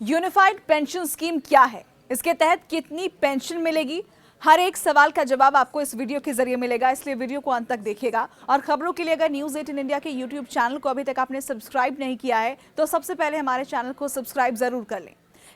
Unified pension scheme क्या है, इसके तहत कितनी पेंशन मिलेगी, हर एक सवाल का जवाब आपको इस वीडियो के जरिए मिलेगा, इसलिए वीडियो को अंत तक देखिएगा। और खबरों के लिए अगर न्यूज़ 18 इंडिया के यूट्यूब चैनल को अभी तक आपने सब्सक्राइब नहीं किया है तो सबसे पहले हमारे चैनल को सब्सक्राइब जरूर कर लें।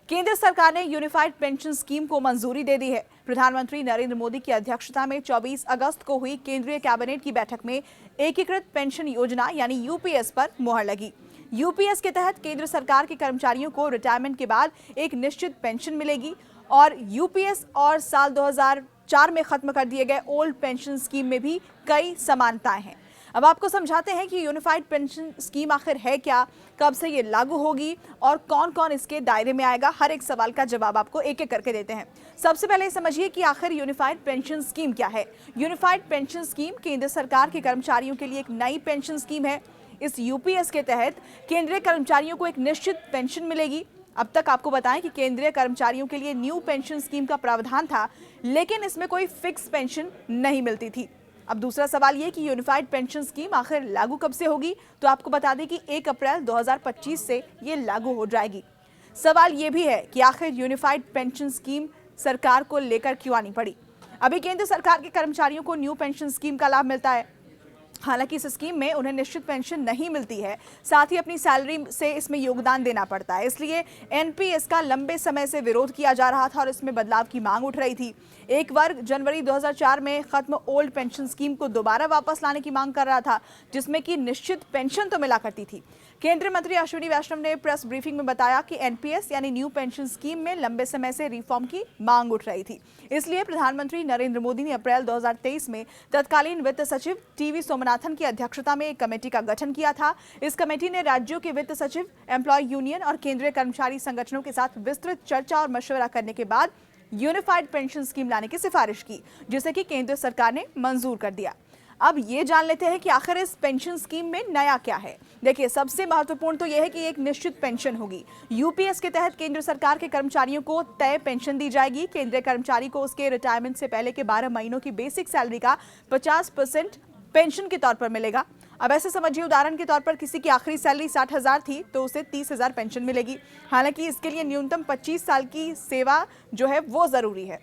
केंद्र सरकार ने यूनिफाइड पेंशन स्कीम को मंजूरी दे दी है। प्रधानमंत्री नरेंद्र मोदी की अध्यक्षता में 24 अगस्त को हुई केंद्रीय कैबिनेट की बैठक में एकीकृत पेंशन योजना यानी यूपीएस पर मुहर लगी। यूपीएस के तहत केंद्र सरकार के कर्मचारियों को रिटायरमेंट के बाद एक निश्चित पेंशन मिलेगी और यूपीएस और साल 2004 में खत्म कर दिए गए ओल्ड पेंशन स्कीम में भी कई समानताएं हैं। अब आपको समझाते हैं कि यूनिफाइड पेंशन स्कीम आखिर है क्या, कब से ये लागू होगी और कौन कौन इसके दायरे में आएगा। हर एक सवाल का जवाब आपको एक एक करके देते हैं। सबसे पहले समझिए कि आखिर यूनिफाइड पेंशन स्कीम क्या है। यूनिफाइड पेंशन स्कीम केंद्र सरकार के कर्मचारियों के लिए एक नई पेंशन स्कीम है। इस यूपीएस के तहत केंद्रीय कर्मचारियों को एक निश्चित पेंशन मिलेगी। अब तक आपको बताएं कि केंद्रीय कर्मचारियों के लिए न्यू पेंशन स्कीम का प्रावधान था, लेकिन इसमें कोई फिक्स पेंशन नहीं मिलती थी। अब दूसरा सवाल ये कि यूनिफाइड पेंशन स्कीम आखिर लागू कब से होगी, तो आपको बता दें कि 1 अप्रैल 2025 से ये लागू हो जाएगी। सवाल ये भी है कि आखिर यूनिफाइड पेंशन स्कीम सरकार को लेकर क्यों आनी पड़ी। अभी केंद्र सरकार के कर्मचारियों को न्यू पेंशन स्कीम का लाभ मिलता है। हालांकि इस स्कीम में उन्हें निश्चित पेंशन नहीं मिलती है, साथ ही अपनी सैलरी से इसमें योगदान देना पड़ता है। इसलिए एनपीएस का लंबे समय से विरोध किया जा रहा था और इसमें बदलाव की मांग उठ रही थी। एक वर्ग जनवरी 2004 में खत्म ओल्ड पेंशन स्कीम को दोबारा वापस लाने की मांग कर रहा था, जिसमें कि निश्चित पेंशन तो मिला करती थी। केंद्रीय मंत्री अश्विनी वैष्णव ने प्रेस ब्रीफिंग में बताया कि एनपीएस यानी न्यू पेंशन स्कीम में लंबे समय से रिफॉर्म की मांग उठ रही थी। इसलिए प्रधानमंत्री नरेंद्र मोदी ने अप्रैल 2023 में तत्कालीन वित्त सचिव टीवी सोमनाथन की अध्यक्षता में एक कमेटी का गठन किया था। इस कमेटी ने राज्यों के वित्त सचिव, एम्प्लॉय यूनियन और केंद्रीय कर्मचारी संगठनों के साथ विस्तृत चर्चा और मशवरा करने के बाद यूनिफाइड पेंशन स्कीम लाने की सिफारिश की, जिसे कि केंद्र सरकार ने मंजूर कर दिया। अब ये जान लेते हैं कि आखिर इस पेंशन स्कीम में नया क्या है। देखिए, सबसे महत्वपूर्ण तो यह है कि एक निश्चित पेंशन होगी। यूपीएस के तहत केंद्र सरकार के कर्मचारियों को तय पेंशन दी जाएगी। केंद्रीय कर्मचारी को उसके रिटायरमेंट से पहले के 12 महीनों की बेसिक सैलरी का 50% पेंशन के तौर पर मिलेगा। अब ऐसे समझिए, उदाहरण के तौर पर किसी की आखिरी सैलरी 60,000 थी तो उसे 30,000 पेंशन मिलेगी। हालांकि इसके लिए न्यूनतम 25 साल की सेवा जो है वो जरूरी है।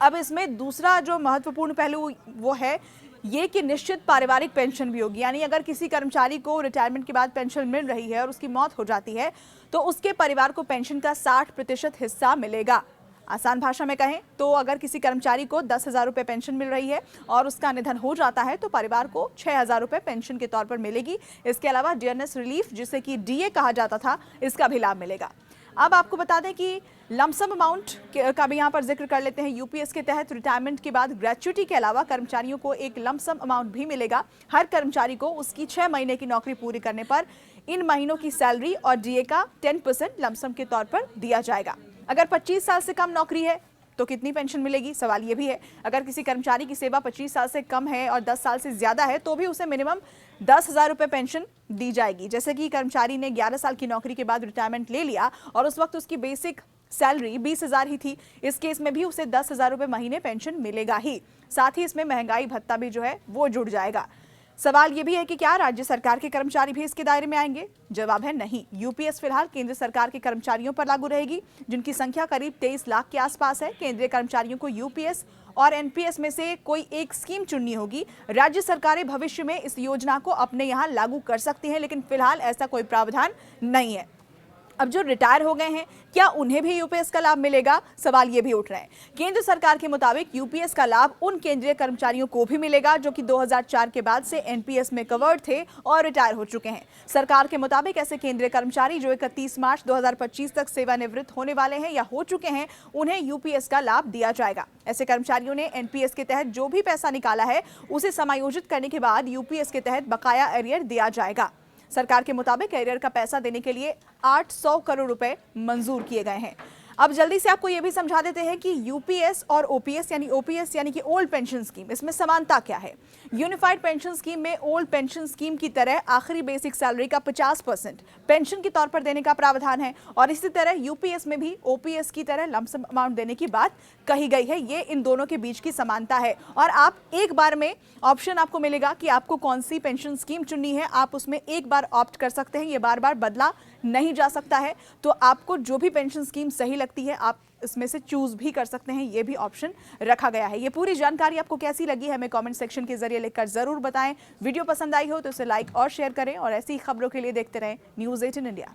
अब इसमें दूसरा जो महत्वपूर्ण पहलू वो है ये कि निश्चित पारिवारिक पेंशन भी होगी। यानी अगर किसी कर्मचारी को रिटायरमेंट के बाद पेंशन मिल रही है और उसकी मौत हो जाती है तो उसके परिवार को पेंशन का 60% हिस्सा मिलेगा। आसान भाषा में कहें तो अगर किसी कर्मचारी को 10,000 रुपये पेंशन मिल रही है और उसका निधन हो जाता है तो परिवार को 6,000 रुपये पेंशन के तौर पर मिलेगी। इसके अलावा डियरनेस रिलीफ, जिसे कि डीए कहा जाता था, इसका भी लाभ मिलेगा। अब आपको बता दें कि लमसम अमाउंट का भी यहाँ पर जिक्र कर लेते हैं। यूपीएस के तहत रिटायरमेंट के बाद ग्रेच्युटी के अलावा कर्मचारियों को एक लमसम अमाउंट भी मिलेगा। हर कर्मचारी को उसकी 6 महीने की नौकरी पूरी करने पर इन महीनों की सैलरी और डीए का 10% लमसम के तौर पर दिया जाएगा। अगर 25 साल से कम नौकरी है तो कितनी पेंशन मिलेगी, सवाल ये भी है। अगर किसी कर्मचारी की सेवा 25 साल से कम है और 10 साल से ज्यादा है तो भी उसे मिनिमम 10,000 रुपये पेंशन दी जाएगी। जैसे कि कर्मचारी ने 11 साल की नौकरी के बाद रिटायरमेंट ले लिया और उस वक्त उसकी बेसिक सैलरी 20,000 ही थी, इस केस में भी उसे 10,000 रुपये महीने पेंशन मिलेगा ही। साथ ही इसमें महंगाई भत्ता भी जो है वो जुड़ जाएगा। सवाल ये भी है कि क्या राज्य सरकार के कर्मचारी भी इसके दायरे में आएंगे? जवाब है नहीं। यूपीएस फिलहाल केंद्र सरकार के कर्मचारियों पर लागू रहेगी, जिनकी संख्या करीब 23 लाख के आसपास है। केंद्रीय कर्मचारियों को यूपीएस और एनपीएस में से कोई एक स्कीम चुननी होगी। राज्य सरकारें भविष्य में इस योजना को अपने यहाँ लागू कर सकती हैं, लेकिन फिलहाल ऐसा कोई प्रावधान नहीं है। अब जो रिटायर हो गए हैं, क्या उन्हें भी यूपीएस का लाभ मिलेगा? सवाल ये भी उठ रहे हैं। केंद्र सरकार के मुताबिक यूपीएस का लाभ उन केंद्रीय कर्मचारियों को भी मिलेगा जो कि 2004 के बाद से एनपीएस में कवर्ड थे और रिटायर हो चुके हैं। सरकार के मुताबिक ऐसे केंद्रीय कर्मचारी जो 31 मार्च 2025 तक सेवानिवृत्त होने वाले हैं या हो चुके हैं, उन्हें यूपीएस का लाभ दिया जाएगा। ऐसे कर्मचारियों ने एनपीएस के तहत जो भी पैसा निकाला है उसे समायोजित करने के बाद यूपीएस के तहत बकाया एरियर दिया जाएगा। सरकार के मुताबिक एरियर का पैसा देने के लिए 800 करोड़ रुपए मंजूर किए गए हैं। अब जल्दी से आपको यह भी समझा देते हैं कि यूपीएस और ओपीएस यानी कि ओल्ड पेंशन स्कीम, इसमें समानता क्या है। यूनिफाइड पेंशन स्कीम में ओल्ड पेंशन स्कीम की तरह आखिरी बेसिक सैलरी का 50% पेंशन के तौर पर देने का प्रावधान है और इसी तरह यूपीएस में भी ओपीएस की तरह लमसम अमाउंट देने की बात कही गई है। ये इन दोनों के बीच की समानता है और आप एक बार में ऑप्शन आपको मिलेगा कि आपको कौन सी पेंशन स्कीम चुननी है। आप उसमें एक बार ऑप्ट कर सकते हैं, ये बार बार बदला नहीं जा सकता है। तो आपको जो भी पेंशन स्कीम सही लगती है आप इसमें से चूज भी कर सकते हैं, ये भी ऑप्शन रखा गया है। ये पूरी जानकारी आपको कैसी लगी है हमें कमेंट सेक्शन के जरिए लिखकर जरूर बताएं। वीडियो पसंद आई हो तो इसे लाइक और शेयर करें और ऐसी ही खबरों के लिए देखते रहें न्यूज़ 18 इंडिया।